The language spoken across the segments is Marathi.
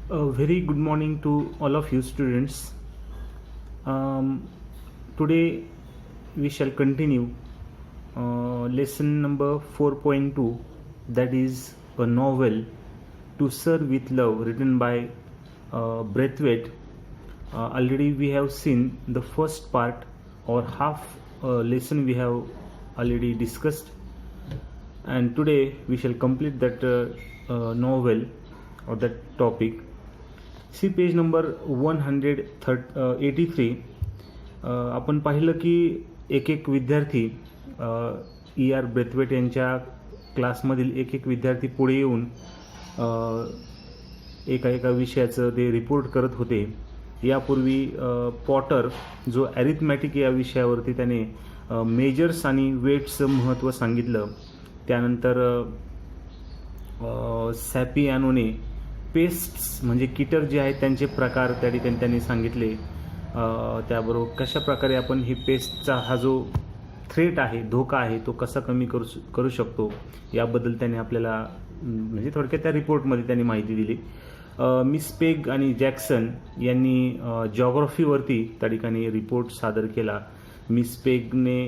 A very good morning to all of you students. Today we shall continue lesson number 4.2, that is a novel, To Serve with Love, written by Braithwaite. Already we have seen the first part or half lesson we have already discussed, and today we shall complete that novel or that topic. See page number 183 आपण पाहिलं की एक एक विद्यार्थी आर ब्रेथवेट यांच्या क्लासमधील एक एक विद्यार्थी पुढे येऊन एका एका विषयाचं ते रिपोर्ट करत होते. यापूर्वी पॉटर जो ॲरिथमॅटिक या विषयावरती त्याने मेजर्स आणि वेट्सचं महत्त्व सांगितलं. त्यानंतर सॅपियानोने पेस्ट्स म्हणजे कीटक जे आहेत त्यांचे प्रकार त्या ठिकाणी त्यांनी सांगितले. त्याबरोबर कशा प्रकारे आपण ही पेस्टचा हा जो थ्रेट आहे, धोका आहे, तो कसा कमी करू शकतो याबद्दल त्यांनी आपल्याला म्हणजे थोडक्यात त्या रिपोर्टमध्ये त्यांनी माहिती दिली. मिस पेग आणि जॅक्सन यांनी जॉग्रफीवरती त्या ठिकाणी रिपोर्ट सादर केला. मिस पेगने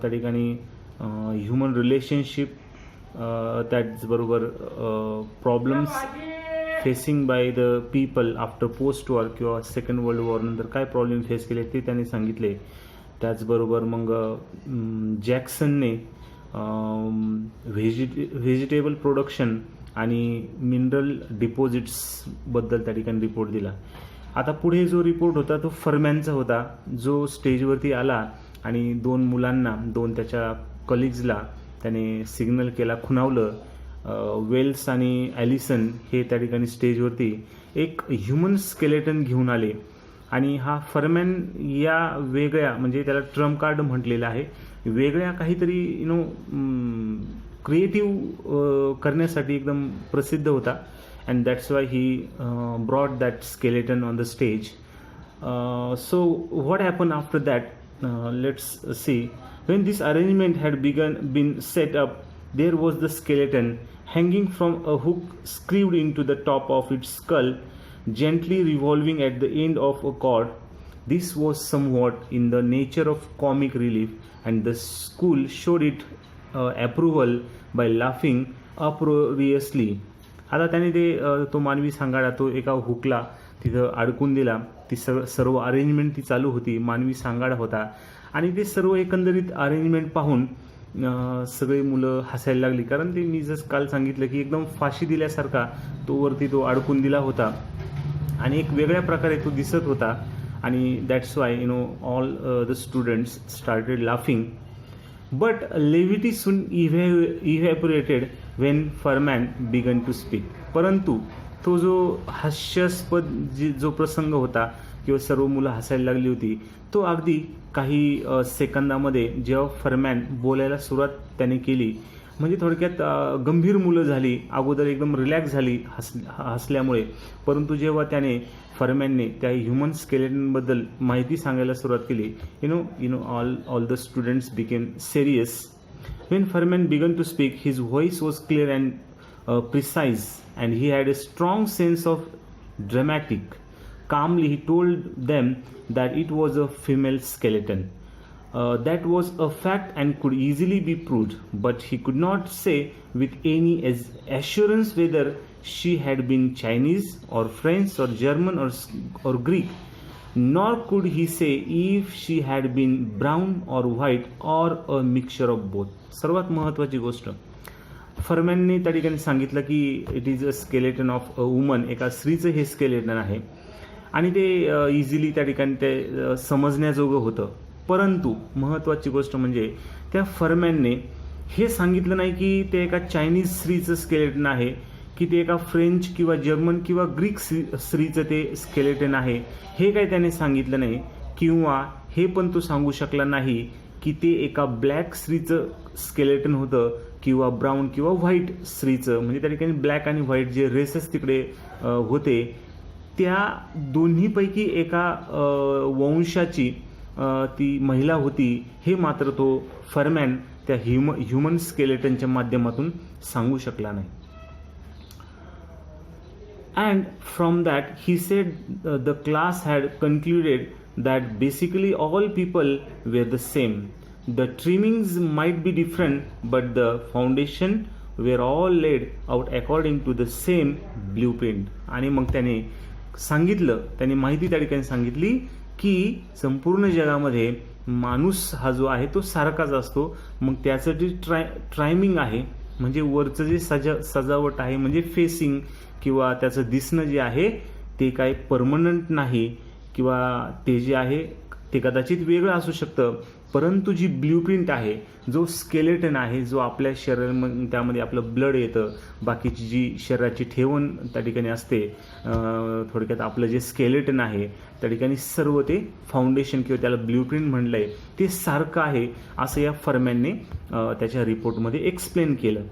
त्या ठिकाणी ह्युमन रिलेशनशिप, त्याचबरोबर problems facing by the people after post war किंवा सेकंड वर्ल्ड वॉर नंतर काय प्रॉब्लेम फेस केले ते त्यांनी सांगितले. त्याचबरोबर मग जॅक्सनने व्हेजिटेबल प्रोडक्शन आणि मिनरल डिपॉझिट्सबद्दल त्या ठिकाणी रिपोर्ट दिला. आता पुढे जो रिपोर्ट होता तो फर्मॅनचा होता, जो स्टेजवरती आला आणि दोन मुलांना, दोन त्याच्या कलिग्जला त्याने सिग्नल केला, खुणावलं. वेल्स आणि ॲलिसन हे त्या ठिकाणी स्टेजवरती एक ह्युमन स्केलेटन घेऊन आले आणि हा फर्मॅन या वेगळ्या, म्हणजे त्याला ट्रम्प कार्ड म्हटलेलं आहे, वेगळ्या काहीतरी क्रिएटिव्ह करण्यासाठी एकदम प्रसिद्ध होता. And that's why he brought that skeleton on the stage. So what happen after that, let's see. When this arrangement had been set up, there was the skeleton hanging from a hook screwed into the top of its skull, gently revolving at the end of a cord. This was somewhat in the nature of comic relief, and the school showed it approval by laughing uproariously. आता त्याने ते तो मानवी सांगाडा तो एका हुकला तिथं अडकून दिला. ती सर्व अरेंजमेंट ती चालू होती, मानवी सांगाडा होता आणि ते सर्व एकंदरीत अरेंजमेंट पाहून सगळी मुलं हसायला लागली. कारण ते मी जसं काल सांगितलं की एकदम फाशी दिल्यासारखा तो वरती तो अडकून दिला होता आणि एक वेगळ्या प्रकारे तो दिसत होता. आणि that's why all the students started laughing. But levity soon evaporated when Furman began to speak. परंतु तो जो हास्यास्पद जो प्रसंग होता किंवा सर्व मुलं हसायला लागली होती, तो अगदी काही सेकंदामध्ये जेव्हा फर्मॅन बोलायला सुरुवात त्याने केली, म्हणजे थोडक्यात गंभीर मुलं झाली. अगोदर एकदम रिलॅक्स झाली हसल्यामुळे, परंतु जेव्हा त्याने फर्मॅनने त्या ह्युमन स्केलेटनबद्दल माहिती सांगायला सुरुवात केली, all the students became serious. When Furman began to speak, his voice was clear and precise and he had a strong sense of dramatic. Calmly he told them that it was a female skeleton. That was a fact and could easily be proved, but he could not say with any assurance whether she had been Chinese or French or German or Greek, nor could he say if she had been brown or white or a mixture of both. सर्वात महत्त्वाची गोष्ट, फर्मॅनने त्या ठिकाणी सांगितलं की it is a skeleton of a woman, एका स्त्रीचं हे स्केलेटन आहे आणि ते इझिली त्या ठिकाणी ते समजण्याजोगं होतं. परंतु महत्त्वाची गोष्ट म्हणजे त्या फर्मॅनने हे सांगितलं नाही की ते एका चायनीज स्त्रीचं स्केलेटन आहे, की ते एका फ्रेंच किंवा जर्मन किंवा ग्रीक स्त्रीचं ते स्केलेटन आहे, हे काही त्याने सांगितलं नाही. किंवा हे पण तो सांगू शकला नाही की ते एका ब्लॅक स्त्रीचं स्केलेटन होतं किंवा ब्राऊन किंवा व्हाईट स्त्रीचं, म्हणजे त्या ठिकाणी ब्लॅक आणि व्हाईट जे रेसेस तिकडे होते त्या दोन्हीपैकी एका वंशाची ती महिला होती, हे मात्र तो फर्मॅन त्या ह्युमन स्केलेटनच्या माध्यमातून सांगू शकला नाही. and from that he said the class had concluded that basically all people were the same. The trimmings might be different, but the foundation were all laid out according to the same blueprint. आणि मग त्याने सांगितलं, त्याने माहिती त्या ठिकाणी सांगितली की संपूर्ण जगामध्ये माणूस हा जो आहे तो सारखाच असतो. मग त्याचं जे ट्रायमिंग आहे म्हणजे वरचं जे सजावट आहे म्हणजे फेसिंग किंवा त्याचं दिसणं जे आहे ते काय परमनंट नाही किंवा ते जे आहे ते कदाचित वेगळं असू शकतं, परंतु जी ब्ल्यूप्रिंट आहे, जो स्केलेटन आहे, जो आपल्या शरीरामध्ये त्यामध्ये आपलं ब्लड येतं, बाकीची जी शरीराची ठेवण त्या ठिकाणी असते, थोडक्यात आपलं जे स्केलेटन आहे त्या ठिकाणी सर्व ते फाउंडेशन किंवा त्याला ब्ल्यूप्रिंट म्हणलं आहे ते सारखं आहे असं या फरमॅनने त्याच्या रिपोर्टमध्ये एक्सप्लेन केलं.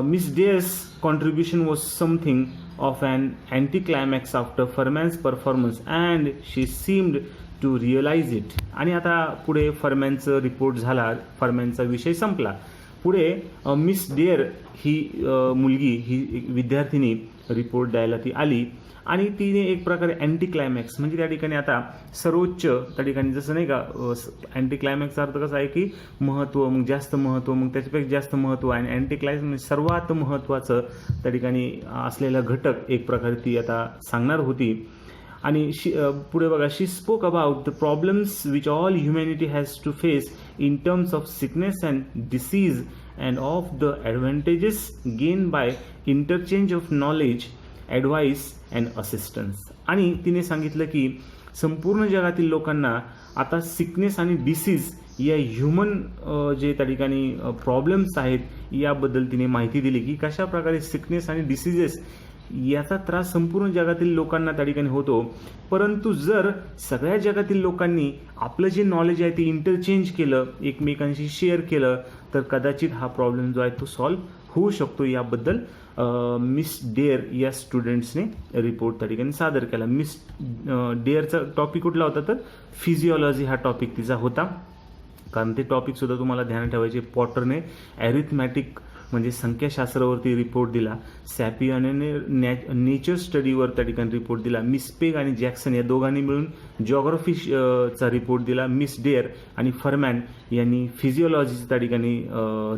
Miss Dear's contribution was something of an anticlimax after Furman's performance and she seemed to realize it. आणि आता पुढे फरमॅनचा रिपोर्ट झाला, फरमॅनचा विषय संपला. पुढे मिस डेअर ही मुलगी, ही एक विद्यार्थिनी रिपोर्ट द्यायला ती आली आणि तिने एक प्रकारे अँटी क्लायमॅक्स म्हणजे त्या ठिकाणी आता सर्वोच्च त्या ठिकाणी जसं नाही का अँटी क्लायमॅक्सचा अर्थ कसा आहे की महत्त्व, मग जास्त महत्त्व, मग त्याच्यापेक्षा जास्त महत्त्व, आणि अँटी क्लायमॅक्स म्हणजे सर्वात महत्त्वाचं त्या ठिकाणी असलेला घटक एक प्रकारे ती आता सांगणार होती. आणि पुढे बघा, she spoke about the problems which all humanity has to face in terms of sickness and disease and of the advantages gain by interchange of knowledge, advice and assistance. आणि तिने सांगितलं की संपूर्ण जगातील लोकांना आता सिकनेस आणि डिसीज या ह्युमन जे त्या ठिकाणी प्रॉब्लेम्स आहेत याबद्दल तिने माहिती दिली की कशा प्रकारे सिकनेस आणि डिसीजेस याचा त्रास संपूर्ण जगातील लोकांना त्या ठिकाणी होतो, परंतु जर सगळ्या जगातील लोकांनी आपलं जे नॉलेज आहे ते इंटरचेंज केलं, एकमेकांशी शेअर केलं, तर कदाचित हा प्रॉब्लेम जो आहे तो सॉल्व्ह होऊ शकतो. याबद्दल मिस डेअर या स्टुडंट्सने रिपोर्ट त्या ठिकाणी सादर केला. मिस डेअरचा टॉपिक कुठला होता तर फिजिओलॉजी हा टॉपिक तिचा होता, कारण ते टॉपिकसुद्धा तुम्हाला ध्यानात ठेवायचे. पॉटरने ॲरिथमॅटिक म्हणजे संख्याशास्त्रावरती रिपोर्ट दिला, सॅपियाने नेचर स्टडीवर त्या ठिकाणी रिपोर्ट दिला, मिस पेग आणि जॅक्सन या दोघांनी मिळून जॉग्राफीचा रिपोर्ट दिला, मिस डेअर आणि फरमॅन यांनी फिजिओलॉजीचा त्या ठिकाणी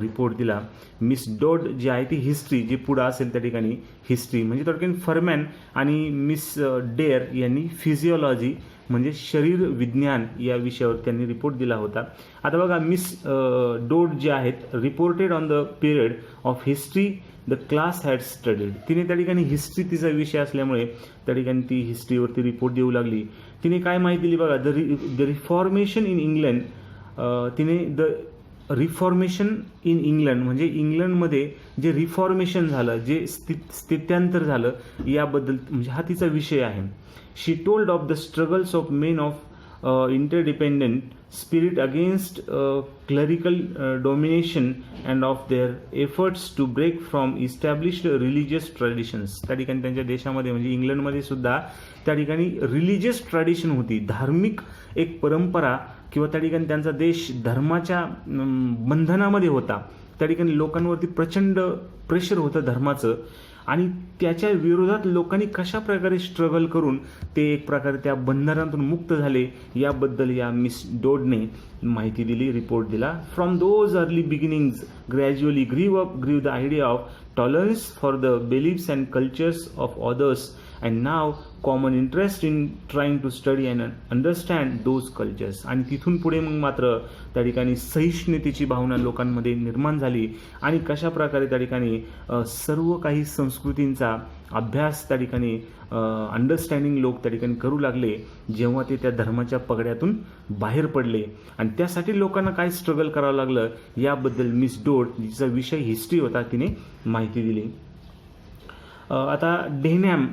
रिपोर्ट दिला, मिस डोड जी आहे ती हिस्ट्री, जे पुढं असेल त्या ठिकाणी हिस्ट्री, म्हणजे त्या ठिकाणी फरमॅन आणि मिस डेअर यांनी फिजिओलॉजी म्हणजे शरीर विज्ञान या विषयावर त्यांनी रिपोर्ट दिला होता. आता बघा, मिस डोड जे आहेत reported on the period of history the class had studied. तिने त्या ठिकाणी हिस्ट्री तिचा विषय असल्यामुळे त्या ठिकाणी ती हिस्ट्रीवरती रिपोर्ट देऊ लागली. तिने काय माहिती दिली बघा, द रिफॉर्मेशन इन इंग्लंड. तिने द रिफॉर्मेशन इन इंग्लंड म्हणजे इंग्लंडमध्ये जे रिफॉर्मेशन झालं, जे स्थित्यांतर झालं याबद्दल म्हणजे हा तिचा विषय आहे. She told of the struggles of men of interdependent spirit against clerical domination and of their efforts to break from established religious traditions. त्या ठिकाणी त्यांच्या देशामध्ये म्हणजे इंग्लंडमध्ये सुद्धा त्या ठिकाणी रिलिजियस ट्रॅडिशन होती, धार्मिक एक परंपरा, किंवा त्या ठिकाणी त्यांचा देश धर्माच्या बंधनामध्ये होता. त्या ठिकाणी लोकांवरती प्रचंड प्रेशर होतं धर्माचं, आणि त्याच्या विरोधात लोकांनी कशा प्रकारे स्ट्रगल करून ते एक प्रकारे त्या बंधनातून मुक्त झाले याबद्दल या मिस डोडने माहिती दिली, रिपोर्ट दिला. From those early beginnings gradually grew the idea of tolerance for the beliefs and cultures of others and now common interest in trying to study and understand those cultures. आणि तिथून पुढे मग मात्र त्या ठिकाणी सहिष्णुतेची भावना लोकांमध्ये निर्माण झाली आणि कशा प्रकारे त्या ठिकाणी सर्व काही संस्कृतींचा अभ्यास त्या ठिकाणी अंडरस्टँडिंग लोक त्या ठिकाणी करू लागले जेव्हा ते त्या धर्माच्या पगड्यातून बाहेर पडले. आणि त्यासाठी लोकांना काय स्ट्रगल करावं लागलं याबद्दल मिस डोड, जिचा विषय हिस्ट्री होता, तिने माहिती दिली. आता डेहनॅम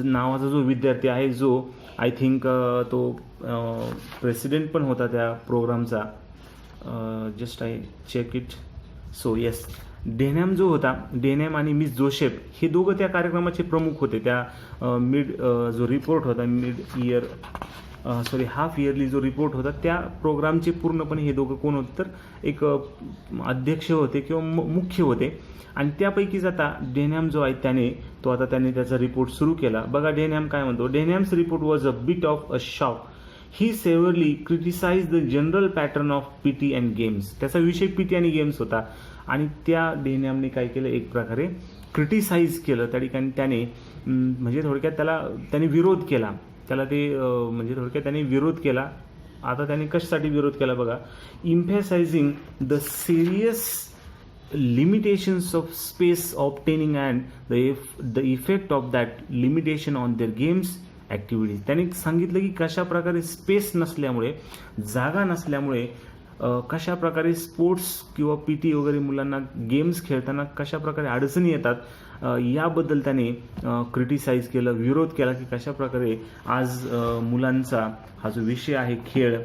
नावाचा जो विद्यार्थी आहे, जो आय थिंक तो प्रेसिडेंट पण होता त्या प्रोग्रामचा, just I check it. So yes, Denham जो होता, डेहनॅम आणि मिस जोसेफ हे दोघं त्या कार्यक्रमाचे प्रमुख होते. त्या मिड जो रिपोर्ट होता मिड इयर हाफ इयरली जो रिपोर्ट होता त्या प्रोग्रामचे पूर्णपणे हे दोघं कोण होते तर एक अध्यक्ष होते किंवा मुख्य होते. आणि त्यापैकीच आता डेनहॅम जो आहे त्याने त्याचा रिपोर्ट सुरू केला. बघा डेनहॅम काय म्हणतो. Denham's report was a bit of a shock. He severely criticize the general pattern of PT and games. त्याचा विषय पीटी आणि गेम्स होता आणि त्या डेनहॅमने काय केलं, एक प्रकारे क्रिटिसाइज केलं. त्या ठिकाणी त्याने म्हणजे थोडक्यात त्याने विरोध केला. म्हणजे थोडक्यात त्याने विरोध केला. आता त्याने कशासाठी विरोध केला बघा. Emphasising the serious limitations of space obtaining and the effect of that limitation on their games activities. त्याने सांगितलं की कशा प्रकारे स्पेस नसल्यामुळे, जागा नसल्यामुळे कशा प्रकारे स्पोर्ट्स किंवा पीटी वगैरे मुलांना गेम्स खेळताना कशा प्रकारे अडचणी येतात, याबद्दल त्याने क्रिटिसाइज केलं, विरोध केला की कशा प्रकारे आज मुलांचा हा जो विषय आहे खेळ,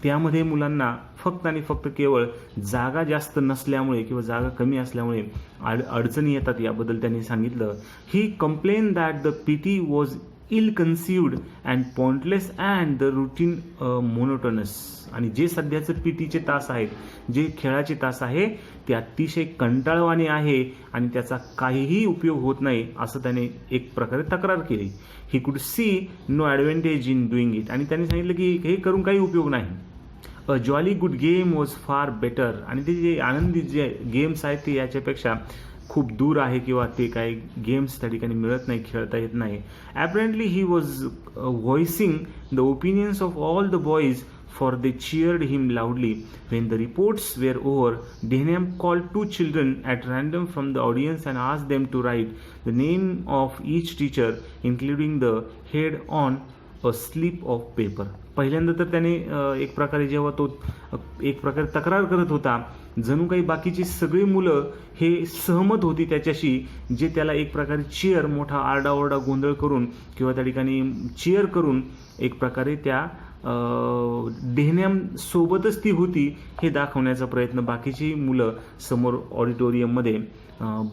त्यामध्ये मुलांना फक्त आणि फक्त केवळ जागा जास्त नसल्यामुळे किंवा जागा कमी असल्यामुळे अडचणी येतात, याबद्दल त्यांनी सांगितलं. He complain that the PT was ill conceived and pointless and the routine monotonous. आणि जे सध्याचं पीटीचे तास आहेत, जे खेळाचे तास आहे, ते अतिशय कंटाळवाणे आहे आणि त्याचा काहीही उपयोग होत नाही, असं त्याने एक प्रकारे तक्रार केली. He could see no advantage in doing it. आणि त्यांनी सांगितलं की हे करून काही उपयोग नाही. A jolly good game was far better. आणि ते जे आनंदी जे गेम्स आहेत ते याच्यापेक्षा खूप दूर आहे किंवा ते काही गेम्स त्या ठिकाणी मिळत नाही, खेळता येत नाही. Apparently he was voicing the opinions of all the boys for they cheered him loudly. When the reports were over, Denham called 2 children at random from the audience and asked them to write the name of each teacher, including the head, on a slip of paper. पहिल्यांदा तर त्याने एक प्रकारे जेव्हा तो एक प्रकारे तक्रार करत होता, जणू काही बाकीची सगळी मुलं हे सहमत होती त्याच्याशी, जे त्याला एक प्रकारे चीअर, मोठा आरडाओरडा गोंधळ करून किंवा त्या ठिकाणी चीअर करून एक प्रकारे त्या डेहनॅम सोबतच ती होती हे दाखवण्याचा प्रयत्न बाकीची मुलं समोर ऑडिटोरियममध्ये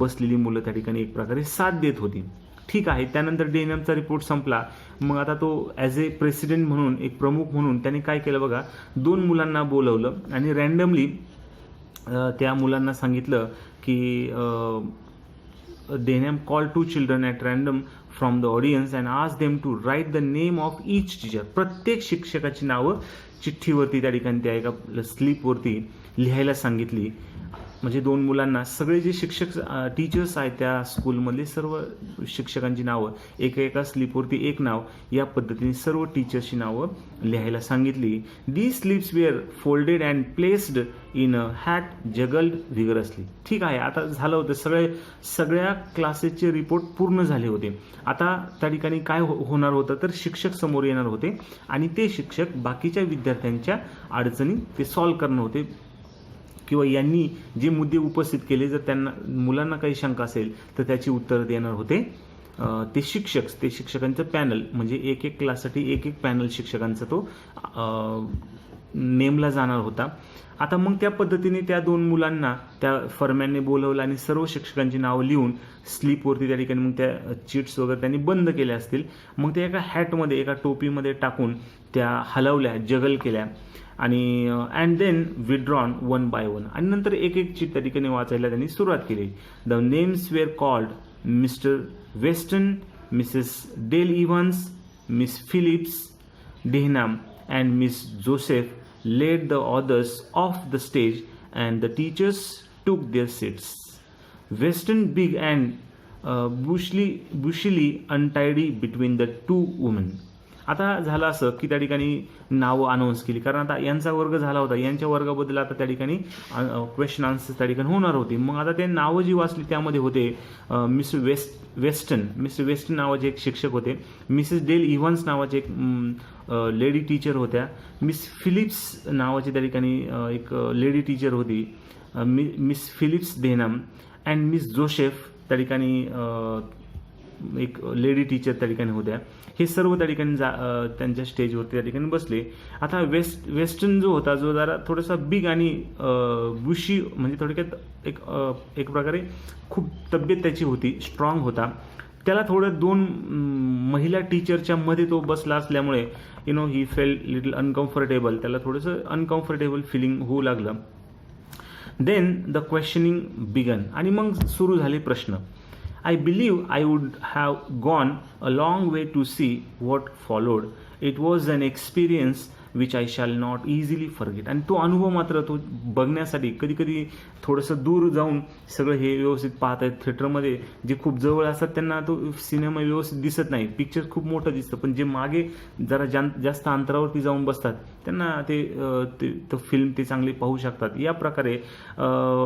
बसलेली मुलं त्या ठिकाणी एक प्रकारे साथ देत होती. ठीक आहे. त्यानंतर डेहनॅमचा रिपोर्ट संपला. मग आता तो ॲज ए प्रेसिडेंट म्हणून, एक प्रमुख म्हणून त्याने काय केलं बघा, 2 मुलांना बोलवलं आणि रँडमली त्या मुलांना सांगितलं की Denham called 2 children at random from the audience and asked them to write the name of each teacher. प्रत्येक शिक्षकाची नावं चिठ्ठीवरती त्या ठिकाणी त्या एका स्लिपवरती लिहायला सांगितली. म्हणजे 2 मुलांना सगळे जे शिक्षक टीचर्स आहेत त्या स्कूलमधले सर्व शिक्षकांची नावं एका स्लिपवरती एक नाव, या पद्धतीने सर्व टीचर्सची नावं लिहायला सांगितली. The slips were folded and placed in a hat juggled vigorously. ठीक आहे. आता झालं होतं, सगळ्या क्लासेसचे रिपोर्ट पूर्ण झाले होते. आता त्या ठिकाणी काय होणार होतं तर शिक्षक समोर येणार होते आणि ते शिक्षक बाकीच्या विद्यार्थ्यांच्या अडचणी ते सॉल्व्ह करणार होते किंवा यांनी जे मुद्दे उपस्थित केले, जर त्यांना मुलांना काही शंका असेल तर त्याची उत्तरं देणार होते ते शिक्षकांचं पॅनल. म्हणजे एक क्लाससाठी एक पॅनल शिक्षकांचा तो नेमला जाणार होता. आता मग त्या पद्धतीने त्या 2 मुलांना त्या फरमॅनने बोलवलं आणि सर्व शिक्षकांची नावं लिहून स्लिपवरती त्या ठिकाणी मग त्या चिट्स वगैरे त्यांनी बंद केल्या असतील. मग त्या एका हॅटमध्ये, एका टोपीमध्ये टाकून त्या हलवल्या, जगल केल्या आणि अँड देन विथड्रॉन 1 by 1. आणि नंतर एक चिट त्या ठिकाणी वाचायला त्यांनी सुरुवात केली. The names were called Mr Weston, Mrs Dale Evans, Miss Phillips, Denham and Miss Joseph led the authors off the stage and the teachers took their seats. Weston big and bushily untidy between the 2 women. आता झालं असं की त्या ठिकाणी नावं अनाऊन्स केली, कारण आता यांचा वर्ग झाला होता, यांच्या वर्गाबद्दल आता त्या ठिकाणी क्वेश्चन आन्सर्स त्या ठिकाणी होणार होती. मग आता ते नावं जी वाचली त्यामध्ये होते मिस्टर वेस्टन नावाचे एक शिक्षक होते, मिसेस डेल इव्हन्स नावाचे एक लेडी टीचर होत्या, मिस फिलिप्स नावाची त्या ठिकाणी एक लेडी टीचर होती, Miss Phillips Denham and Miss Joseph त्या ठिकाणी एक लेडी टीचर त्या ठिकाणी होत्या. हे सर्व त्या ठिकाणी त्यांच्या स्टेजवरती त्या ठिकाणी बसले. आता वेस्टर्न जो होता, जो जरा थोडासा बिग आणि बुशी, म्हणजे थोडक्यात एक प्रकारे खूप तब्येत त्याची होती, स्ट्रॉंग होता. त्याला थोडं दोन महिला टीचरच्या मध्ये तो बसला असल्यामुळे ही फेल लिटल अनकम्फर्टेबल, त्याला थोडंसं अनकम्फर्टेबल फिलिंग होऊ लागलं. देन द क्वेश्चनिंग बिगन, आणि मग सुरू झाले प्रश्न. I believe I would have gone a long way to see what followed. It was an experience which I shall not easily forget. आणि तो अनुभव मात्र तो बघण्यासाठी कधी कधी थोडंसं दूर जाऊन सगळं हे व्यवस्थित पाहत आहेत. थिएटरमध्ये जे खूप जवळ असतात त्यांना तो सिनेमा व्यवस्थित दिसत नाही, पिक्चर खूप मोठं दिसतं, पण जे मागे जरा जास्त अंतरावरती जाऊन बसतात त्यांना ते फिल्म ते चांगले पाहू शकतात. या प्रकारे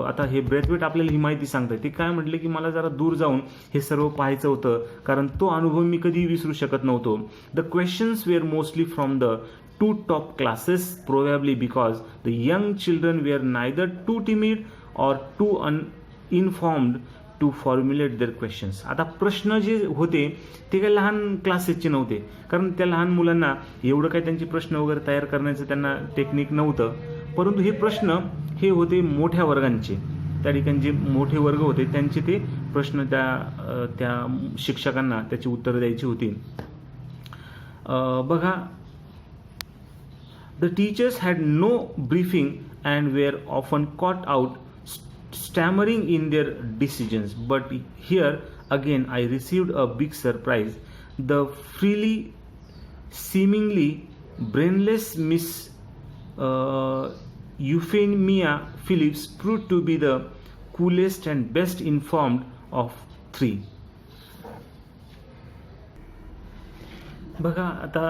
आता हे ब्रॅथवेट आपल्याला ही माहिती सांगतात. ते काय म्हटले की मला जरा दूर जाऊन हे सर्व पाहायचं होतं, कारण तो अनुभव मी कधी विसरू शकत नव्हतो. The questions were mostly from the two top classes, probably because the young children were neither too timid or too uninformed to formulate their questions. आता प्रश्न जे होते ते काही लहान क्लासेसचे नव्हते, कारण त्या लहान मुलांना एवढं काही त्यांचे प्रश्न वगैरे तयार करण्याचं त्यांना टेक्निक नव्हतं, परंतु हे प्रश्न हे होते मोठ्या वर्गांचे. त्या ठिकाणी जे मोठे वर्ग होते त्यांचे ते प्रश्न त्या शिक्षकांना त्याची उत्तरं द्यायची होती. बघा, the teachers had no briefing and were often caught out stammering in their decisions. But here again I received a big surprise. The freely seemingly brainless Miss Euphemia Phillips proved to be the coolest and best informed of three. बघा, आता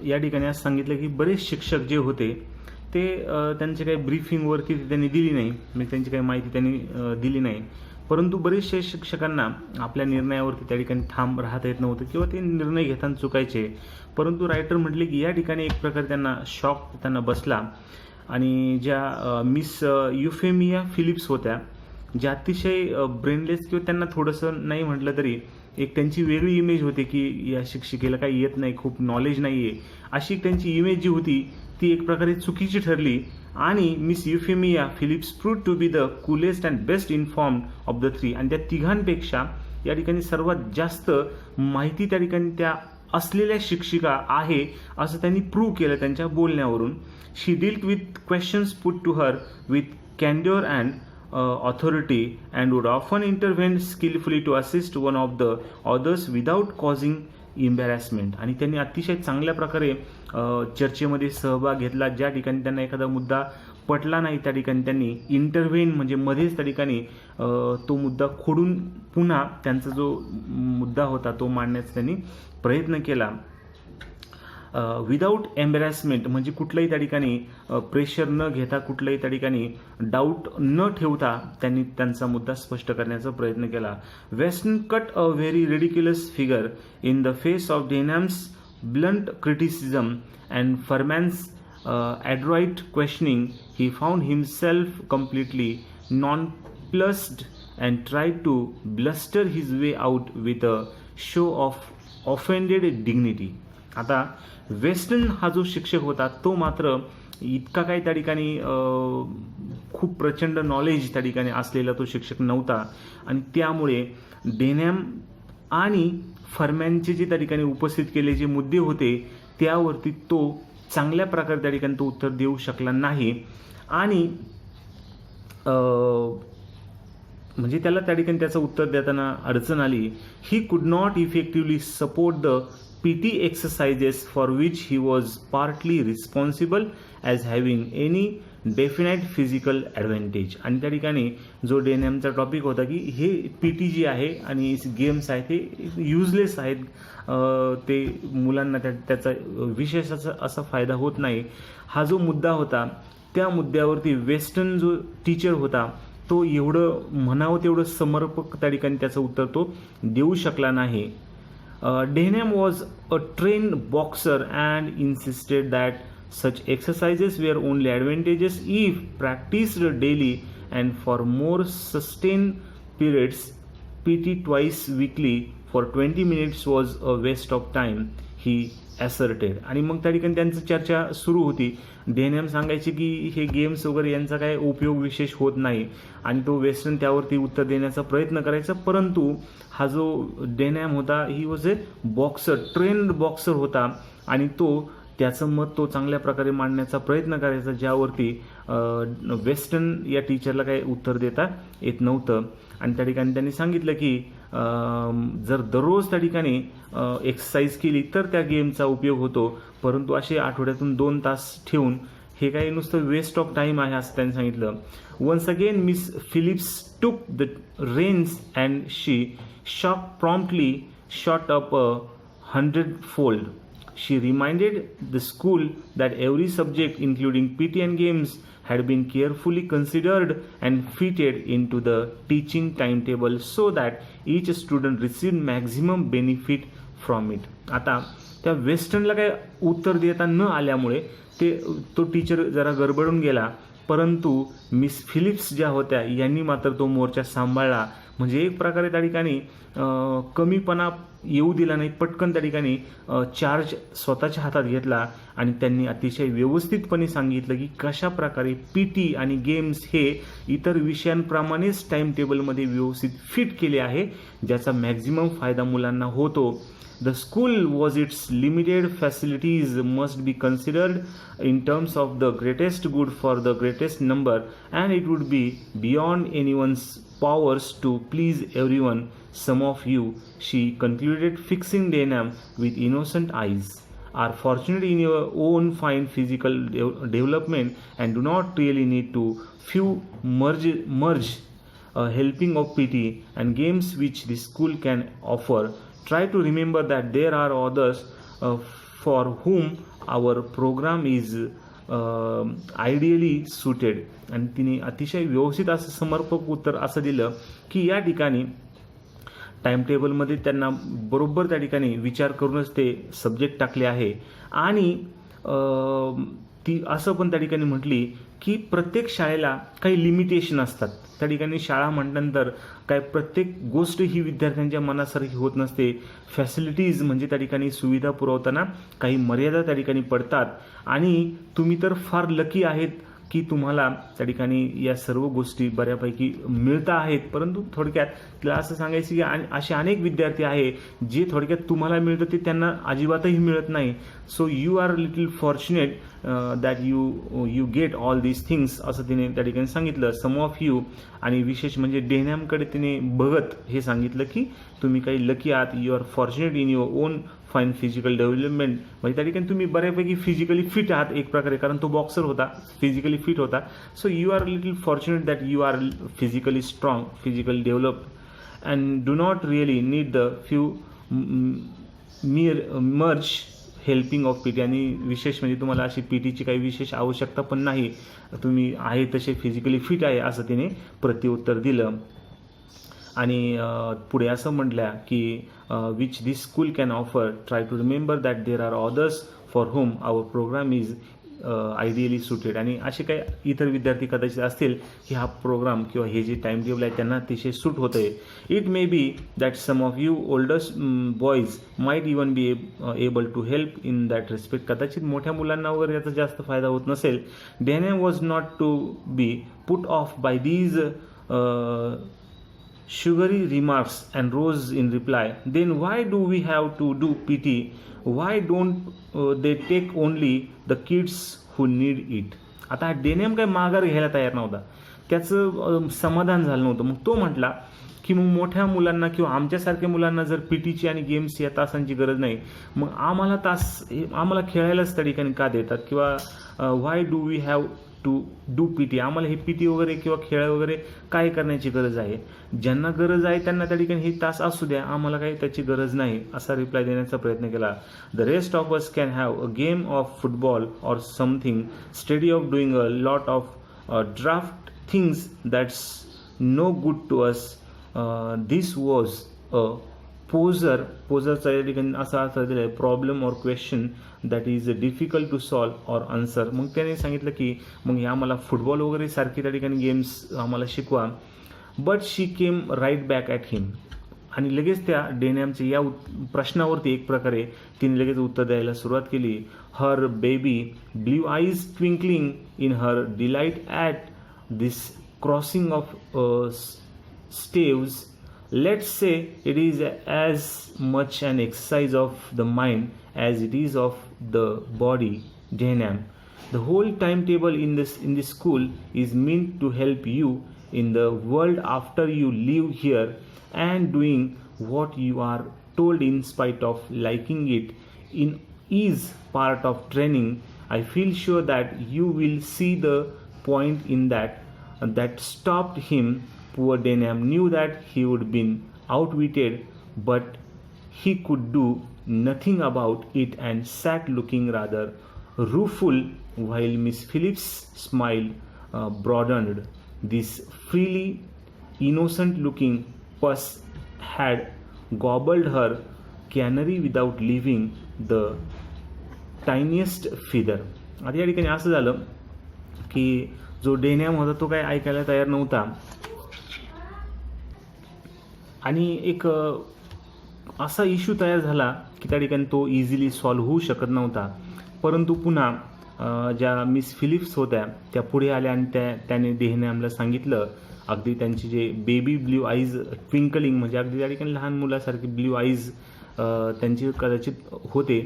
या ठिकाणी असं सांगितलं की बरेच शिक्षक जे होते ते त्यांचे काही ब्रीफिंगवरती त्यांनी दिली नाही, म्हणजे त्यांची काही माहिती त्यांनी दिली नाही, परंतु बरेचशा शिक्षकांना आपल्या निर्णयावरती त्या ठिकाणी ठाम राहता येत नव्हतं किंवा ते निर्णय घेताना चुकायचे. परंतु रायटर म्हटले की या ठिकाणी एक प्रकारे त्यांना शॉक त्यांना बसला, आणि ज्या मिस युफेमिया फिलिप्स होत्या, ज्या अतिशय ब्रेनलेस किंवा त्यांना थोडंसं नाही म्हटलं तरी एक त्यांची वेगळी इमेज होती की या शिक्षिकेला काही येत नाही, खूप नॉलेज नाही आहे, अशी त्यांची इमेज जी होती ती एक प्रकारे चुकीची ठरली. आणि Miss Euphemia Phillips proved to be the coolest and best informed of the three, आणि त्या तिघांपेक्षा या ठिकाणी सर्वात जास्त माहिती त्या ठिकाणी त्या असलेल्या शिक्षिका आहे असं त्यांनी प्रूव्ह केलं त्यांच्या बोलण्यावरून. She dealt with questions put to her with candour and authority and would often intervene skillfully to assist one of the others without causing embarrassment. आणि त्यांनी अतिशय चांगल्या प्रकारे चर्चेमध्ये सहभाग घेतला. ज्या ठिकाणी त्यांना एखादा मुद्दा पटला नाही त्या ठिकाणी त्यांनी इंटरव्हेन म्हणजे मध्येच त्या ठिकाणी तो मुद्दा खोडून पुन्हा त्यांचा जो मुद्दा होता तो मांडण्याचा त्यांनी प्रयत्न केला. विदाऊट एम्बॅरेसमेंट म्हणजे कुठलंही त्या ठिकाणी प्रेशर न घेता, कुठलंही त्या ठिकाणी डाऊट न ठेवता त्यांनी त्यांचा मुद्दा स्पष्ट करण्याचा प्रयत्न केला. Weston cut a very ridiculous figure in the face of Denham's blunt criticism and Furman's adroit questioning. He found himself completely nonplussed and tried to bluster his way out with a show of offended dignity. आता वेस्टर्न हा जो शिक्षक होता तो मात्र इतका काही त्या ठिकाणी खूप प्रचंड नॉलेज त्या ठिकाणी असलेला तो शिक्षक नव्हता, आणि त्यामुळे डेनॅम आणि फर्मॅनचे जे त्या ठिकाणी उपस्थित केले जे मुद्दे होते त्यावरती तो चांगल्या प्रकारे त्या ठिकाणी तो उत्तर देऊ शकला नाही. आणि म्हणजे त्याला त्या ठिकाणी त्याचं उत्तर देताना अडचण आली. He could not effectively support the PT exercises for which he was partly responsible as having any definite physical advantage. आणि त्या ठिकाणी जो डेनॅमचा टॉपिक होता की हे PT जी आहे आणि गेम्स आहेत ते युजलेस आहेत, ते मुलांना त्याचा विशेष असा फायदा होत नाही, हा जो मुद्दा होता त्या मुद्द्यावरती वेस्टर्न जो टीचर होता तो एवढं म्हणावं तेवढं समर्पक त्या ठिकाणी त्याचं उत्तर तो देऊ शकला नाही. Denham was a trained boxer and insisted that such exercises were only advantageous if practiced daily and for more sustained periods. PT twice weekly for 20 minutes was a waste of time. ही ॲसर्टेड. आणि मग त्या ठिकाणी त्यांची चर्चा सुरू होती. डेनहॅम सांगायचे की हे गेम्स वगैरे यांचा काय उपयोग विशेष होत नाही आणि तो वेस्टर्न त्यावरती उत्तर देण्याचा प्रयत्न करायचा. परंतु हा जो डेनहॅम होता he was a boxer, trained boxer होता आणि त्याचं मत तो चांगल्या प्रकारे मांडण्याचा प्रयत्न करायचा, ज्यावरती वेस्टर्न या टीचरला काही उत्तर देता येत नव्हतं. आणि त्या ठिकाणी त्यांनी सांगितलं की जर दररोज त्या ठिकाणी एक्सरसाइज केली तर त्या गेमचा उपयोग होतो, परंतु असे आठवड्यातून 2 तास ठेवून हे काही नुसतं वेस्ट ऑफ टाईम आहे असं त्यांनी सांगितलं. Once again Miss Phillips took the reins and she promptly shot up 100-fold. She reminded the school that every subject, including PT and games, had been carefully considered and fitted into the teaching timetable so that each student received maximum benefit from it. आता त्या वेस्टर्नला काय उत्तर देता न आल्यामुळे तो टीचर जरा गडबडून गेला, परंतु मिस फिलिप्स ज्या होत्या यांनी मात्र तो मोर्चा सांभाळला. म्हणजे एक प्रकारे त्या ठिकाणी कमीपणा येऊ दिला नाही, पटकन त्या ठिकाणी चार्ज स्वतःच्या हातात घेतला आणि त्यांनी अतिशय व्यवस्थितपणे सांगितलं की कशा प्रकारे PT आणि गेम्स हे इतर विषयांप्रमाणेच टाइम टेबलमध्ये व्यवस्थित फिट केले आहे, ज्याचा मॅक्झिमम फायदा मुलांना होतो. The school was its limited facilities must be considered in terms of the greatest good for the greatest number, and it would be beyond anyone's powers to please everyone. Some of you, she concluded, fixing Denham with innocent eyes, are fortunate in your own fine physical development and do not really need to few merge a helping of PT and games which the school can offer. Try to remember that there are others for whom our program is ideally suited. आणि तिने अतिशय व्यवस्थित असं समर्पक उत्तर असं दिलं की या ठिकाणी टाइमटेबलमध्ये त्यांना बरोबर त्या ठिकाणी विचार करूनच ते सब्जेक्ट टाकले आहे. आणि ती असं पण त्या ठिकाणी म्हटली की प्रत्येक शाळेला काही लिमिटेशन असतात. त्या ठिकाणी शाळा म्हटल्यानंतर काय प्रत्येक गोष्ट ही विद्यार्थ्यांच्या मनासारखी होत नसते. फॅसिलिटीज म्हणजे त्या ठिकाणी सुविधा पुरवताना काही मर्यादा त्या ठिकाणी पडतात आणि तुम्ही तर फार लकी आहेत की तुम्हाला त्या ठिकाणी या सर्व गोष्टी बऱ्यापैकी मिळता आहेत. परंतु थोडक्यात तिला असं सांगायचं की असे अनेक विद्यार्थी आहे जे थोडक्यात तुम्हाला मिळतं ते त्यांना अजिबातही मिळत नाही. So you are little fortunate that you get all these things असं तिने त्या ठिकाणी सांगितलं. सम ऑफ यू आणि विशेष म्हणजे डेनहॅमकडे तिने बघत हे सांगितलं की तुम्ही काही लकी आहात. You are fortunate in your own fine physical development. म्हणजे त्या ठिकाणी तुम्ही बऱ्यापैकी फिजिकली फिट आहात एक प्रकारे, कारण तो बॉक्सर होता, फिजिकली फिट होता. So you are little fortunate that you are physically strong, physically developed and do not really need the few merge helping of PT. आणि विशेष म्हणजे तुम्हाला अशी PTची काही विशेष आवश्यकता पण नाही, तुम्ही आहे तसे फिजिकली फिट आहे असं तिने प्रत्युत्तर दिलं. आणि पुढे असं म्हटल्या की which this school can offer. Try to remember that there are others for whom our programme is ideally suited. आणि असे काही इतर विद्यार्थी कदाचित असतील की हा प्रोग्राम किंवा हे जे टाइम टेबल आहे त्यांना अतिशय सूट होतं आहे. It may be that some of you oldest boys might even be able to help in that respect. कदाचित मोठ्या मुलांना वगैरे याचा जास्त फायदा होत नसेल. Denham was not to be put off by these sugary remarks and rose in reply. Then why do we have to do PT? Why don't they take only the kids who need it? आता डेनहॅम काय माघार घ्यायला तयार नव्हता, त्याचं समाधान झालं नव्हतं. मग तो म्हटला की मग मोठ्या मुलांना किंवा आमच्यासारख्या मुलांना जर PTची आणि गेम्स या तासांची गरज नाही, मग आम्हाला खेळायलाच त्या ठिकाणी का देतात, किंवा why do we have to do PT? आम्हाला हे PT वगैरे किंवा खेळ वगैरे काय करण्याची गरज आहे? ज्यांना गरज आहे त्यांना त्या ठिकाणी हे तास असू द्या, आम्हाला काही त्याची गरज नाही असा रिप्लाय देण्याचा प्रयत्न केला. The rest of us can have a game of football or something study of doing a lot of draft things that's no good to us. This was a पोझरचा या ठिकाणी असा अर्थ दिला आहे, problem or question that is difficult to solve or answer. मग त्याने सांगितलं की मग हे आम्हाला फुटबॉल वगैरे सारखी त्या ठिकाणी गेम्स आम्हाला शिकवा. But she came right back at him. आणि लगेच त्या डेनॅमच्या या प्रश्नावरती एक प्रकारे तिने लगेच उत्तर द्यायला सुरुवात केली. Her baby blue eyes twinkling in her delight at this crossing of staves. Let's say it is as much an exercise of the mind as it is of the body. Denham. The whole timetable in this school is meant to help you in the world after you leave here, and doing what you are told in spite of liking it in is part of training. I feel sure that you will see the point in that stopped him. Poor Denham knew that he would been outwitted, but he could do nothing about it and sat looking rather rueful while Miss Phillips' smile broadened. This freely innocent-looking puss had gobbled her canary without leaving the tiniest feather. आता या ठिकाणी असं झालं की जो डेनॅम होता तो काय ऐकायला तयार नव्हता आणि एक असा इश्यू तयार झाला की त्या ठिकाणी तो इझिली सॉल्व्ह होऊ शकत नव्हता. परंतु पुन्हा ज्या मिस फिलिप्स होत्या त्या पुढे आल्या आणि त्याने डेनॅमला सांगितलं, अगदी त्यांची जे बेबी ब्ल्यू आईज ट्विंकलिंग म्हणजे अगदी त्या ठिकाणी लहान मुलासारखे ब्ल्यू आईज त्यांची कदाचित होते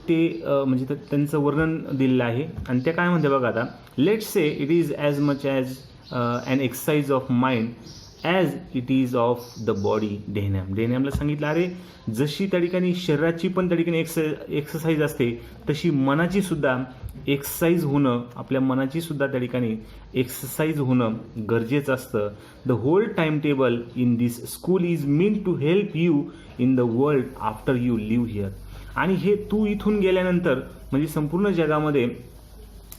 ते म्हणजे त्यांचं वर्णन दिलेलं आहे. आणि त्या काय म्हणते बघा आता, let's say it is as much as an exercise of mind as it is of the body. डेनॅमला सांगितलं, अरे जशी त्या ठिकाणी शरीराची पण त्या ठिकाणी एक्सरसाइज असते तशी मनाची सुद्धा एक्सरसाइज होणं, आपल्या मनाची सुद्धा त्या ठिकाणी एक्सरसाइज होणं गरजेचं असतं. The whole time table in this school is mean to help you in the world after you leave here. आणि हे तू इथून गेल्यानंतर म्हणजे संपूर्ण जगामध्ये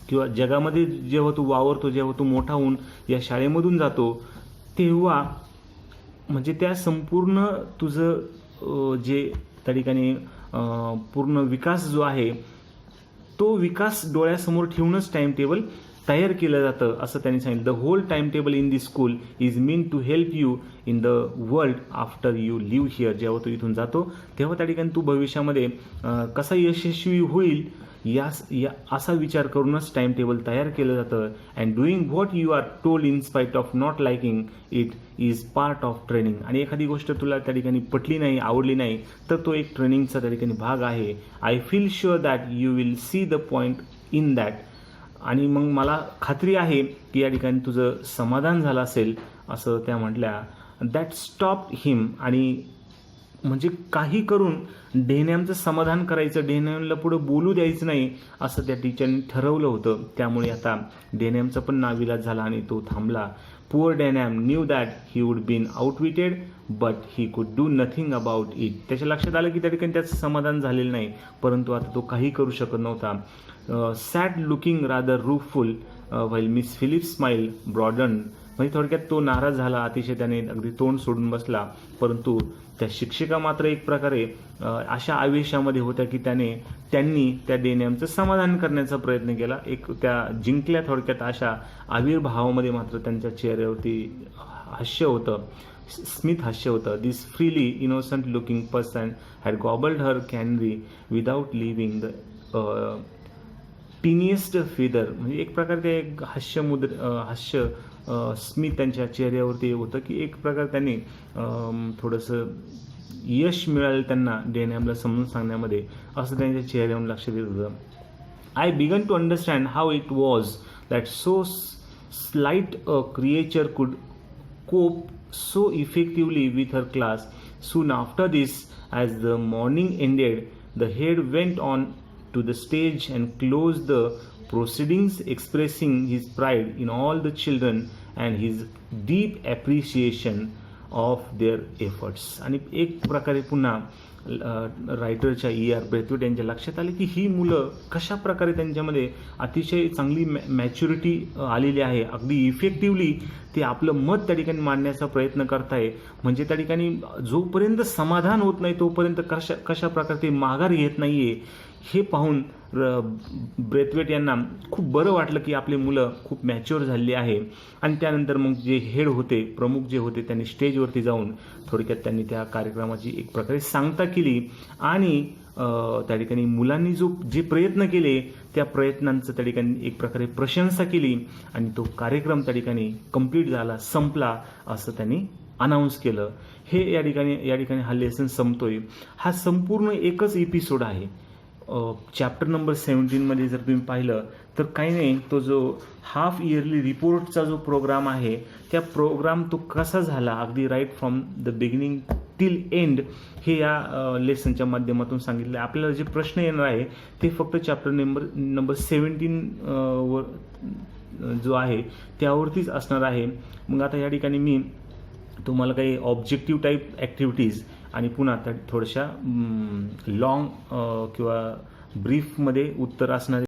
किंवा जगामध्ये जेव्हा तू वावरतो, जेव्हा तू मोठा होऊन या जातो तेव्हा म्हणजे त्या संपूर्ण तुझं जे त्या ठिकाणी पूर्ण विकास जो आहे तो विकास डोळ्यासमोर ठेवूनच टाइम टेबल तयार केलं जातं असं त्यांनी सांगितलं. The whole time table in this school is mean to help you in the world after you leave here. जेव्हा तू इथून जातो तेव्हा त्या ठिकाणी तू भविष्यामध्ये कसा यशस्वी होईल या असा विचार करूनच टाइम टेबल तयार केलं जातं. And doing what you are told in spite of not liking it is part of training. आणि एखादी गोष्ट तुला त्या ठिकाणी पटली नाही, आवडली नाही तर तो एक ट्रेनिंगचा त्या ठिकाणी भाग आहे. I feel sure that you will see the point in that. आणि मग मला खात्री आहे की या ठिकाणी तुझं समाधान झालं असेल असं त्या म्हटल्या. दॅट स्टॉप हिम. आणि म्हणजे काही करून डेनॅमचं समाधान करायचं, डेनॅमला पुढं बोलू द्यायचं नाही असं त्या टीचरने ठरवलं होतं. त्यामुळे आता डेनॅमचा पण नाविलाज झाला आणि तो थांबला. Poor Denham knew that he would been outwitted but he could do nothing about it. त्याच्या लक्षात आलं की त्या ठिकाणी त्याचं समाधान झालेलं नाही, परंतु आता तो काही करू शकत नव्हता. Sad looking rather rueful while Miss Phillips smile broaden. म्हणजे थोडक्यात तो नाराज झाला, अतिशय त्याने अगदी तोंड सोडून बसला. परंतु त्या शिक्षिका मात्र एक प्रकारे अशा आवेशामध्ये होत्या की त्यांनी त्या डेनॅमचं समाधान करण्याचा प्रयत्न केला. एक त्या जिंकल्या थोडक्यात अशा आविर्भावामध्ये मात्र त्यांच्या चेहऱ्यावरती हास्य होतं, स्मित हास्य होतं. This freely innocent looking person had gobbled her canary without leaving the tiniest feather. म्हणजे एक प्रकारे ते एक हास्य स्मित त्यांच्या चेहऱ्यावरती होतं की एक प्रकारे त्यांनी थोडंसं यश मिळालं त्यांना डेनॅमला समजून सांगण्यामध्ये असं त्यांच्या चेहऱ्यावरून लक्षात येत होतं. I began to understand how it was that so slight a creature could cope so effectively with her class. Soon after this, as the morning ended, the head went on to the stage and closed the proceedings, expressing his pride in all the children and his deep appreciation of their efforts. आणि एक प्रकारे पुन्हा रायटरच्या E.R. ब्रेथवेट यांच्या लक्षात आले की ही मुलं कशा प्रकारे त्यांच्यामध्ये अतिशय चांगली मॅच्युरिटी आलेली आहे. अगदी इफेक्टिव्हली ते आपलं मत त्या ठिकाणी मांडण्याचा प्रयत्न करताय. म्हणजे त्या ठिकाणी जोपर्यंत समाधान होत नाही तोपर्यंत कशा प्रकारे ते माघार घेत नाही आहे हे पाहून ब्रेथवेट यांना खूप बरं वाटलं की आपली मुलं खूप मॅच्युअर झालेली आहे. आणि त्यानंतर मग जे हेड होते, प्रमुख जे होते, त्यांनी स्टेजवरती जाऊन थोडक्यात त्यांनी त्या कार्यक्रमाची एक प्रकारे सांगता केली आणि त्या ठिकाणी मुलांनी जे प्रयत्न केले त्या प्रयत्नांचं त्या ठिकाणी एक प्रकारे प्रशंसा केली आणि तो कार्यक्रम त्या ठिकाणी कंप्लीट झाला, संपला असं त्यांनी अनाऊन्स केलं. हे या ठिकाणी हा लेसन संपतोय. हा संपूर्ण एकच एपिसोड आहे. चॅप्टर नंबर 17मध्ये जर तुम्ही पाहिलं तर काही नाही, तो जो हाफ इयरली रिपोर्टचा जो प्रोग्राम आहे त्या प्रोग्राम तो कसा झाला अगदी right from the beginning till end हे या लेसनच्या माध्यमातून सांगितलं. आपल्याला जे प्रश्न येणार आहे ते फक्त चॅप्टर नंबर 17 वर जो आहे त्यावरतीच असणार आहे. मग आता या ठिकाणी मी तुम्हाला काही ऑब्जेक्टिव्ह टाईप ॲक्टिव्हिटीज आणि पुन्हा त्या थोड्याशा लॉंग किंवा ब्रीफमध्ये उत्तर असणारे